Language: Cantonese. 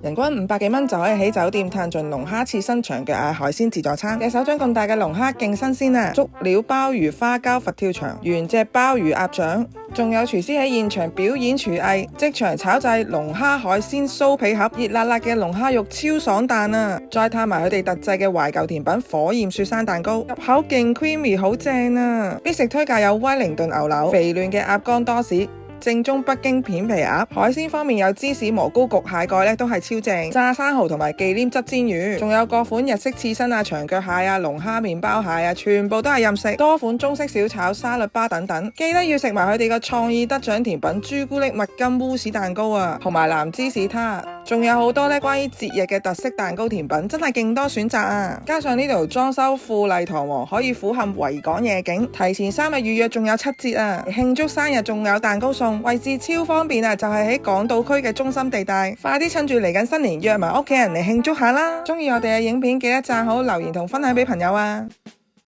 人均500幾蚊就可以喺酒店嘆盡龍蝦刺身長腳蟹海鮮自助餐。隻手掌咁大嘅龍蝦勁新鮮啊！足料鮑魚花膠佛跳牆，原隻鮑魚鴨掌，仲有廚師喺現場表演廚藝，即場炒製龍蝦海鮮酥皮盒，熱辣辣嘅龍蝦肉超爽彈啊！再嘆埋佢哋特製嘅懷舊甜品火焰雪山蛋糕，入口勁 creamy 好正啊！必食推介有威靈頓牛柳、肥嫩嘅鴨肝多士。正宗北京片皮鴨，海鮮方面有芝士蘑菇焗蟹蓋都係超正，炸生蠔同埋忌廉汁煎魚，仲有各款日式刺身啊、長腳蟹啊、龍蝦麵包蟹啊，全部都係任食，多款中式小炒、沙律巴等等。記得要食埋佢哋個創意得獎甜品朱古力蜜柑慕斯蛋糕啊，同埋藍芝士撻，仲有好多關於節日嘅特色蛋糕甜品，真係勁多選擇啊！加上呢度裝修富麗堂皇，可以俯瞰維港夜景，提前3日預約仲有7折啊！慶祝生日仲有蛋糕送。位置超方便啊，就係喺港島區嘅中心地帶，快啲趁住嚟緊新年約埋屋企人嚟慶祝下啦！中意我哋嘅影片記得讚好、留言同分享俾朋友啊！